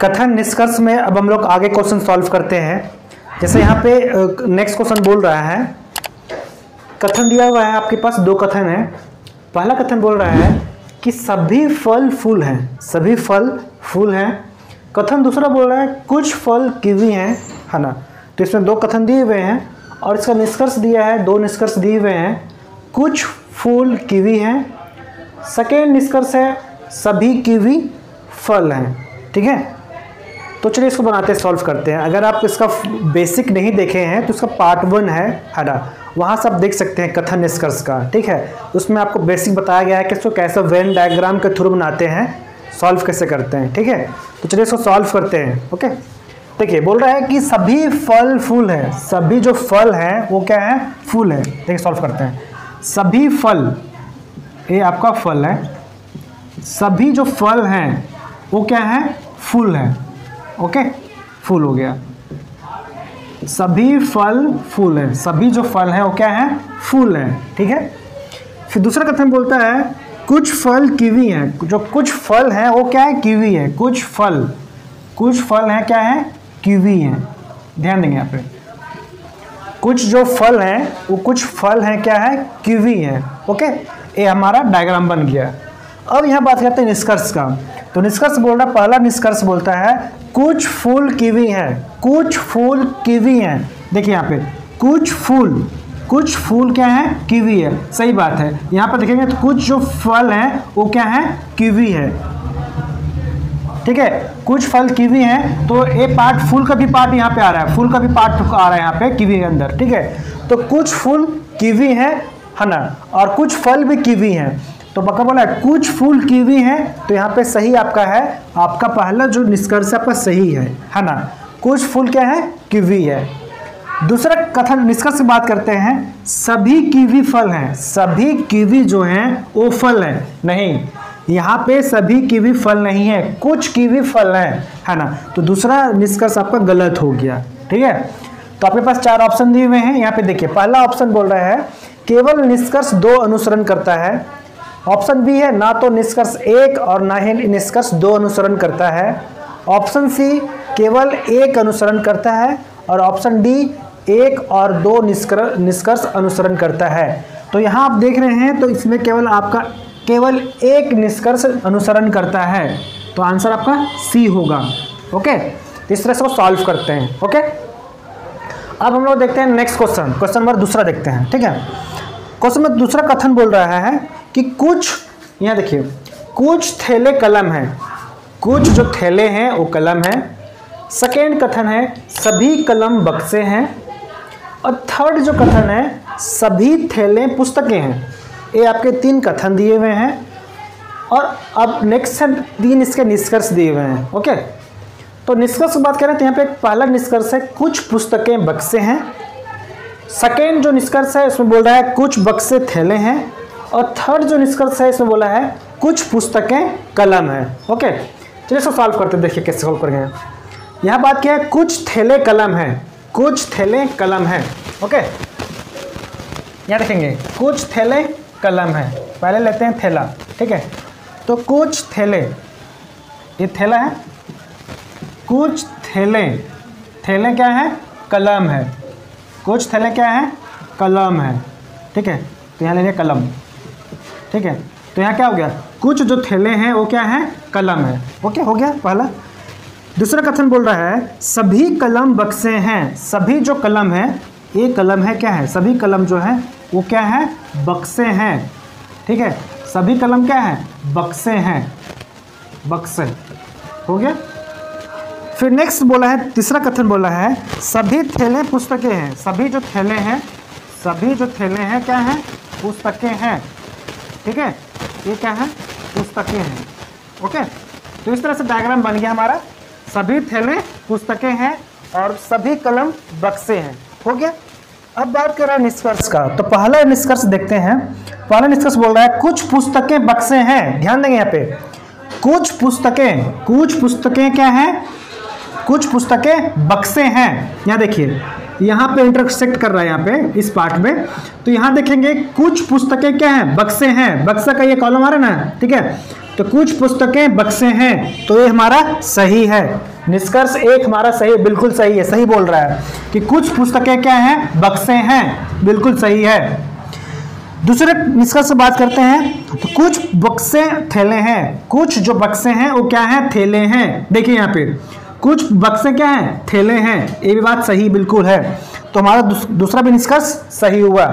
कथन निष्कर्ष में अब हम लोग आगे क्वेश्चन सॉल्व करते हैं। जैसे यहाँ पे नेक्स्ट क्वेश्चन बोल रहा है, कथन दिया हुआ है आपके पास, दो कथन है। पहला कथन बोल रहा है कि सभी फल फूल हैं, सभी फल फूल हैं। कथन दूसरा बोल रहा है कुछ फल कीवी हैं, है ना। तो इसमें दो कथन दिए हुए हैं और इसका निष्कर्ष दिया है, दो निष्कर्ष दिए हुए हैं। कुछ फूल कीवी हैं, सेकेंड निष्कर्ष है सभी कीवी फल हैं। ठीक है, तो चलिए इसको बनाते हैं, सॉल्व करते हैं। अगर आप इसका बेसिक नहीं देखे हैं तो इसका पार्ट 1 है ना, वहाँ से आप देख सकते हैं कथन निष्कर्ष का। ठीक है, उसमें आपको बेसिक बताया गया है कि इसको कैसे वेन डायग्राम के थ्रू बनाते हैं, सॉल्व कैसे करते हैं। ठीक है, तो चलिए इसको सॉल्व करते हैं। ओके, देखिए बोल रहा है कि सभी फल फूल हैं, सभी जो फल हैं वो क्या है, फूल है। देखिए सॉल्व करते हैं। सभी फल, ये आपका फल है, सभी जो फल हैं वो क्या है, फूल है। ओके, फूल हो गया, सभी फल फूल है, सभी जो फल हैं वो क्या है, फूल है। ठीक है, फिर दूसरा कथन बोलता है कुछ फल कीवी हैं, जो कुछ फल हैं वो क्या है, कीवी है। कुछ फल हैं क्या है, कीवी हैं। ध्यान देंगे यहाँ पे, कुछ जो फल हैं वो कुछ फल हैं क्या है, कीवी हैं। ओके, ये हमारा डायग्राम बन गया। अब यहाँ बात करते हैं निष्कर्ष का। तो निष्कर्ष बोल रहा है, पहला निष्कर्ष बोलता है कुछ फूल कीवी हैं, कुछ फूल कीवी हैं। देखिए यहाँ पे कुछ फूल क्या है, कीवी है। सही बात है, यहाँ पर देखेंगे तो कुछ जो फल हैं वो क्या है, कीवी है। ठीक है, कुछ फल कीवी हैं, तो ये पार्ट फूल का भी पार्ट यहाँ पे आ रहा है, फूल का भी पार्ट आ रहा है यहाँ पे कीवी के अंदर। ठीक है, तो कुछ फूल कीवी हैं, है ना, और कुछ फल भी कीवी हैं। तो बका बोला है कुछ फूल कीवी हैं, तो यहाँ पे सही आपका है, आपका पहला जो निष्कर्ष आपका सही है ना। कुछ फूल क्या है, कीवी है। दूसरा कथन निष्कर्ष से बात करते हैं, सभी कीवी फल हैं, सभी कीवी जो हैं वो फल हैं। नहीं, यहाँ पे सभी कीवी फल नहीं है, कुछ कीवी फल हैं, है ना। तो दूसरा निष्कर्ष आपका गलत हो गया। ठीक है, तो आपके पास 4 ऑप्शन दिए हुए हैं। यहाँ पे देखिए, पहला ऑप्शन बोल रहा है केवल निष्कर्ष 2 अनुसरण करता है। ऑप्शन बी है ना तो निष्कर्ष 1 और ना ही निष्कर्ष 2 अनुसरण करता है। ऑप्शन सी केवल 1 अनुसरण करता है और ऑप्शन डी 1 और 2 निष्कर्ष अनुसरण करता है। तो यहाँ आप देख रहे हैं, तो इसमें केवल आपका केवल 1 निष्कर्ष अनुसरण करता है, तो आंसर आपका सी होगा। ओके, तो इस तरह से सॉल्व करते हैं। ओके, अब हम लोग देखते हैं नेक्स्ट क्वेश्चन, क्वेश्चन नंबर दूसरा देखते हैं। ठीक है, क्वेश्चन में दूसरा कथन बोल रहा है कि कुछ, यहाँ देखिए, कुछ थैले कलम हैं, कुछ जो थैले हैं वो कलम है। सेकेंड कथन है सभी कलम बक्से हैं, और थर्ड जो कथन है सभी थैले पुस्तकें हैं। ये आपके 3 कथन दिए हुए हैं, और अब नेक्स्ट 3 इसके निष्कर्ष दिए हुए हैं। ओके, तो निष्कर्ष की बात करें तो यहाँ पे पहला निष्कर्ष है कुछ पुस्तकें बक्से हैं। सेकेंड जो निष्कर्ष है इसमें बोल रहा है कुछ बक्से थैले हैं, और थर्ड जो निष्कर्ष है इसमें बोला है कुछ पुस्तकें कलम है। ओके, चलिए इसको सॉल्व करते हैं, देखिए कैसे सॉल्व करेंगे। यहाँ बात क्या है, कुछ थैले कलम है, कुछ थैले कलम है। ओके, यहाँ देखेंगे कुछ थैले कलम है, पहले लेते हैं थैला। ठीक है, तो कुछ थैले, ये थैला है, कुछ थैले, थैले क्या है, कलम है। कुछ थैले क्या है, कलम है। ठीक है, तो यहाँ ले लिया कलम। ठीक है, तो यहाँ क्या हो गया, कुछ जो थैले हैं वो क्या है, कलम है। ओके, हो गया पहला। दूसरा कथन बोल रहा है सभी कलम बक्से हैं, सभी जो कलम है, ये कलम है क्या है, सभी कलम जो है वो क्या है, बक्से हैं। ठीक है, सभी कलम क्या है, बक्से हैं, बक्से। हो गया। फिर नेक्स्ट बोला है, तीसरा कथन बोला है सभी थैले पुस्तकें हैं, सभी जो थैले हैं, सभी जो थैले हैं क्या है, पुस्तकें हैं। ठीक है, ये क्या है, पुस्तकें हैं। ओके, तो इस तरह से डायग्राम बन गया हमारा, सभी थैले पुस्तकें हैं और सभी कलम बक्से हैं। हो गया। अब बात कर रहा है निष्कर्ष का, तो पहला निष्कर्ष देखते हैं। पहला निष्कर्ष बोल रहा है कुछ पुस्तकें बक्से हैं। ध्यान देंगे यहाँ पे, कुछ पुस्तकें क्या हैं, कुछ पुस्तकें बक्से हैं। यहाँ देखिए, यहाँ पे इंटरसेक्ट कर रहा है, यहाँ पे इस पार्ट में। तो यहाँ देखेंगे कुछ पुस्तकें क्या हैं, बक्से हैं। बक्सा का ये कॉलम आ रहा है ना, ठीक है, तो कुछ पुस्तकें बक्से हैं, तो ये हमारा सही है। निष्कर्ष एक हमारा सही, बिल्कुल सही है, सही बोल रहा है कि कुछ पुस्तकें क्या हैं, बक्से हैं, बिल्कुल सही है। दूसरे निष्कर्ष से बात करते हैं, तो कुछ बक्से थैले हैं, कुछ जो बक्से हैं वो क्या हैं, थैले हैं। देखिए यहाँ पे कुछ बक्से क्या हैं, थैले हैं, ये भी बात सही बिल्कुल है। तो हमारा दूसरा भी निष्कर्ष सही हुआ।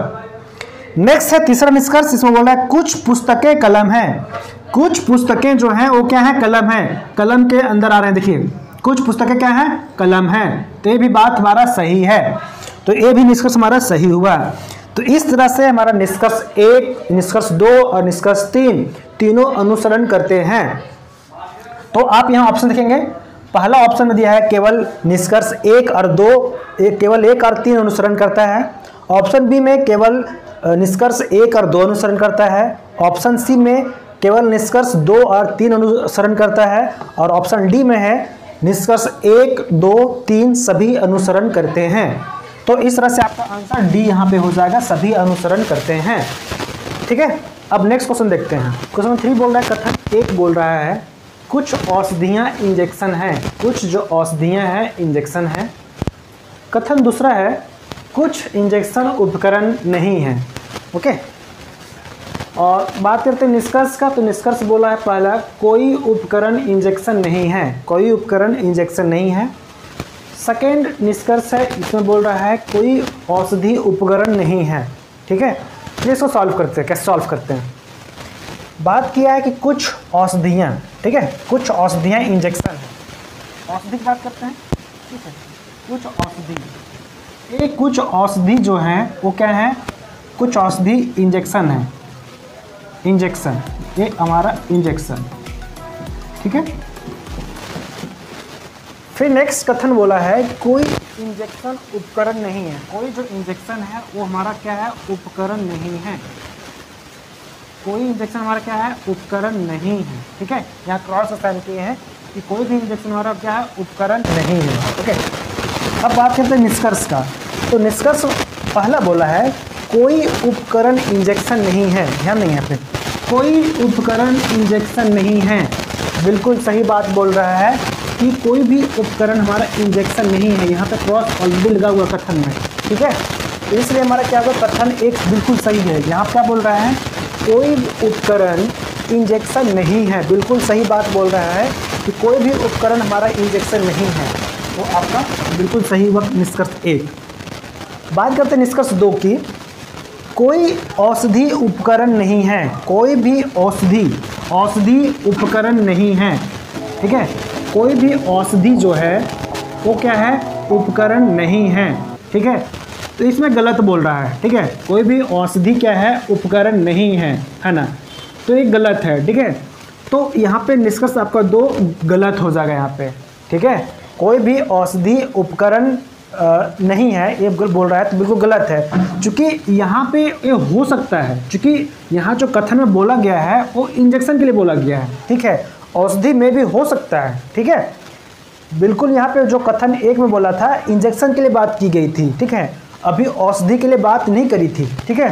नेक्स्ट है तीसरा निष्कर्ष, इसमें बोल रहा है कुछ पुस्तकें कलम हैं। कुछ पुस्तकें जो हैं वो क्या है, कलम है, कलम के अंदर आ रहे हैं। देखिए कुछ पुस्तकें क्या हैं, कलम हैं, तो ये भी बात हमारा सही है। तो ये भी निष्कर्ष हमारा सही हुआ। तो इस तरह से हमारा निष्कर्ष 1, निष्कर्ष 2 और निष्कर्ष 3 तीनों अनुसरण करते हैं। तो आप यहाँ ऑप्शन देखेंगे, पहला ऑप्शन में दिया है केवल निष्कर्ष 1 और 2, केवल 1 और 3 अनुसरण करता है। ऑप्शन बी में केवल निष्कर्ष 1 और 2 अनुसरण करता है। ऑप्शन सी में केवल निष्कर्ष 2 और 3 अनुसरण करता है। और ऑप्शन डी में है निष्कर्ष 1, 2, 3 सभी अनुसरण करते हैं। तो इस तरह से आपका आंसर डी यहाँ पे हो जाएगा, सभी अनुसरण करते हैं। ठीक है, अब नेक्स्ट क्वेश्चन देखते हैं। क्वेश्चन 3 बोल रहा है, कथन 1 बोल रहा है कुछ औषधियाँ इंजेक्शन हैं, कुछ जो औषधियाँ हैं इंजेक्शन हैं। कथन दूसरा है कुछ इंजेक्शन उपकरण नहीं है। ओके, और बात करते हैं निष्कर्ष का, तो निष्कर्ष बोला है पहला कोई उपकरण इंजेक्शन नहीं है, कोई उपकरण इंजेक्शन नहीं है। सेकेंड निष्कर्ष है, इसमें बोल रहा है कोई औषधि उपकरण नहीं है। ठीक है, चलिए इसको सॉल्व करते हैं। कैसे सॉल्व करते हैं, बात किया है कि कुछ औषधियाँ, ठीक है, कुछ औषधियाँ इंजेक्शन है। औषधि की बात करते हैं, ठीक है, कुछ औषधि, ये कुछ औषधि जो है वो क्या है, कुछ औषधि इंजेक्शन है, इंजेक्शन, ये हमारा इंजेक्शन। ठीक है, फिर नेक्स्ट कथन बोला है कोई इंजेक्शन उपकरण नहीं है। कोई जो इंजेक्शन है वो हमारा क्या है, उपकरण नहीं है। कोई इंजेक्शन हमारा क्या है, उपकरण नहीं है। ठीक है, यहाँ क्रॉस साइन किए हैं कि कोई भी इंजेक्शन हमारा क्या है, उपकरण नहीं है। ओके, अब बात करते हैं निष्कर्ष का। तो निष्कर्ष पहला बोला है कोई उपकरण इंजेक्शन नहीं है। ध्यान नहीं है, फिर कोई उपकरण इंजेक्शन नहीं है, बिल्कुल सही बात बोल रहा है कि कोई भी उपकरण हमारा इंजेक्शन नहीं है। यहाँ पे क्रॉस ऑलरेडी लगा हुआ कथन में। ठीक है, इसलिए हमारा क्या होगा, कथन 1 बिल्कुल सही है। यहाँ क्या बोल रहा है, कोई उपकरण इंजेक्शन नहीं है, बिल्कुल सही बात बोल रहा है कि कोई भी उपकरण हमारा इंजेक्शन नहीं है। तो आपका बिल्कुल सही वक्त निष्कर्ष 1। बात करते हैं निष्कर्ष 2 की, कोई औषधि उपकरण नहीं है। कोई भी औषधि उपकरण नहीं है। ठीक है, कोई भी औषधि जो है वो क्या है, उपकरण नहीं है। ठीक है, तो इसमें गलत बोल रहा है। ठीक है, कोई भी औषधि क्या है, उपकरण नहीं है ना, तो ये गलत है। ठीक है, तो यहाँ पे निष्कर्ष आपका 2 गलत हो जाएगा यहाँ पे। ठीक है, कोई भी औषधि उपकरण नहीं है ये बोल रहा है, तो बिल्कुल गलत है। चूँकि यहाँ पे ये हो सकता है, चूँकि यहाँ जो कथन में बोला गया है वो इंजेक्शन के लिए बोला गया है। ठीक है, औषधि में भी हो सकता है। ठीक है, बिल्कुल यहाँ पे जो कथन 1 में बोला था इंजेक्शन के लिए बात की गई थी। ठीक है, अभी औषधि के लिए बात नहीं करी थी। ठीक है,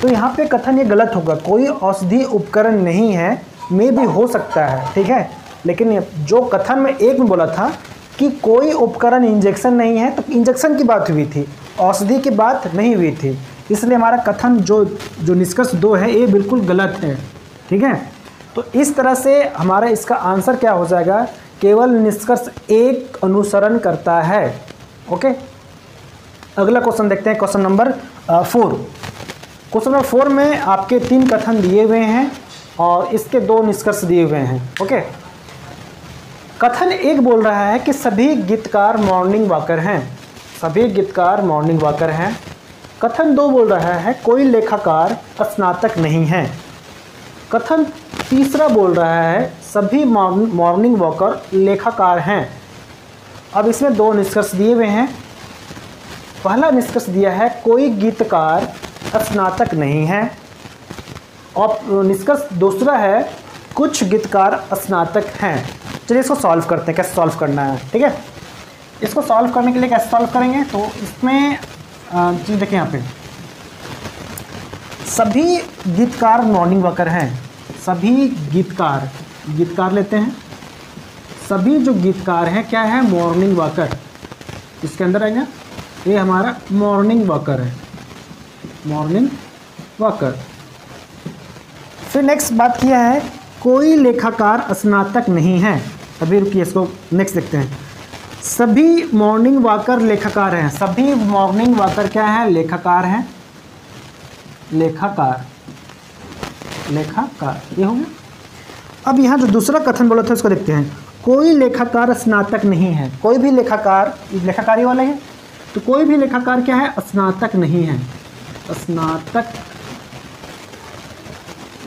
तो यहाँ पे कथन ये गलत होगा, कोई औषधि उपकरण नहीं है, में भी हो सकता है। ठीक है, लेकिन जो कथन में 1 में बोला था कि कोई उपकरण इंजेक्शन नहीं है, तो इंजेक्शन की बात हुई थी, औषधि की बात नहीं हुई थी। इसलिए हमारा कथन जो निष्कर्ष 2 है ये बिल्कुल गलत है। ठीक है, तो इस तरह से हमारा इसका आंसर क्या हो जाएगा, केवल निष्कर्ष 1 अनुसरण करता है। ओके, अगला क्वेश्चन देखते हैं, क्वेश्चन नंबर 4। क्वेश्चन नंबर 4 में आपके 3 कथन दिए हुए हैं और इसके 2 निष्कर्ष दिए हुए हैं। ओके, कथन 1 बोल रहा है कि सभी गीतकार मॉर्निंग वॉकर हैं। सभी गीतकार मॉर्निंग वॉकर हैं। कथन 2 बोल रहा है कोई लेखाकार स्नातक नहीं है। कथन तीसरा बोल रहा है सभी मॉर्निंग वॉकर लेखाकार हैं। अब इसमें 2 निष्कर्ष दिए हुए हैं। पहला निष्कर्ष दिया है कोई गीतकार स्नातक नहीं है, और निष्कर्ष दूसरा है कुछ गीतकार स्नातक हैं। चलिए इसको सॉल्व करते हैं, कैसे सॉल्व करना है। ठीक है, इसको सॉल्व करने के लिए कैसे सॉल्व करेंगे, तो इसमें चलिए देखिए, यहाँ पे सभी गीतकार मॉर्निंग वॉकर हैं। सभी गीतकार गीतकार लेते हैं। सभी जो गीतकार हैं क्या है, मॉर्निंग वॉकर। इसके अंदर आएगा, ये हमारा मॉर्निंग वॉकर है, मॉर्निंग वॉकर। फिर नेक्स्ट बात किया है, कोई लेखाकार स्नातक नहीं है। अभी रुकिए, इसको नेक्स्ट देखते हैं। सभी मॉर्निंग वॉकर लेखाकार हैं। सभी मॉर्निंग वॉकर क्या है, लेखाकार हैं, लेखाकार, लेखाकार, ये हो गया। अब यहाँ जो दूसरा कथन बोला था उसको देखते हैं। कोई लेखाकार स्नातक नहीं है। कोई भी लेखाकार, लेखाकारी वाले हैं, तो कोई भी लेखाकार क्या है, स्नातक नहीं है, स्नातक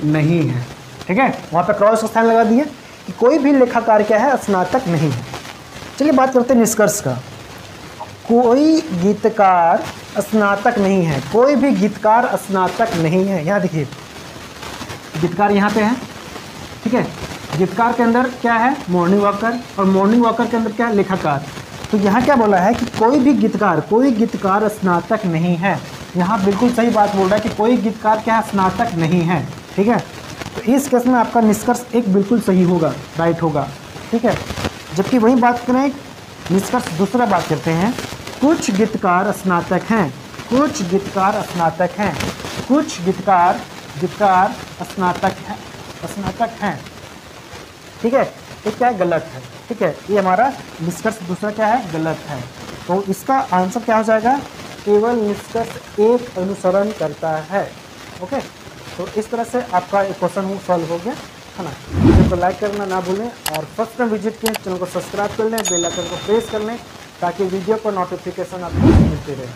नहीं है। ठीक है, वहाँ पे क्रॉस का स्थान लगा दिए कि कोई भी लेखाकार क्या है, स्नातक नहीं है। चलिए बात करते हैं निष्कर्ष का। कोई गीतकार स्नातक नहीं है। कोई भी गीतकार स्नातक नहीं है। यहाँ देखिए, गीतकार यहाँ पे है, ठीक है। गीतकार के अंदर क्या है, मॉर्निंग वॉकर, और मॉर्निंग वॉकर के अंदर क्या है, लेखाकार। तो यहाँ क्या बोला है कि कोई भी गीतकार, कोई गीतकार स्नातक नहीं है। यहाँ बिल्कुल सही बात बोल रहा है कि कोई गीतकार क्या है, स्नातक नहीं है। ठीक है, तो इस केस में आपका निष्कर्ष एक बिल्कुल सही होगा, राइट होगा। ठीक है, जबकि वही बात करें, निष्कर्ष दूसरा बात करते हैं। कुछ गीतकार स्नातक हैं, कुछ गीतकार स्नातक हैं, कुछ गीतकार स्नातक हैं, स्नातक हैं। ठीक है, ये क्या है, गलत है। ठीक है, ये हमारा निष्कर्ष दूसरा क्या है, गलत है। तो इसका आंसर क्या हो जाएगा, केवल निष्कर्ष एक अनुसरण करता है। ओके, तो इस तरह से आपका एक क्वेश्चन सॉल्व हो गया है ना। वीडियो को लाइक करना ना भूलें, और फर्स्ट टाइम विजिट किए चैनल को सब्सक्राइब कर लें, बेल आइकन को प्रेस कर लें, ताकि वीडियो को नोटिफिकेशन आपको मिलती रहे।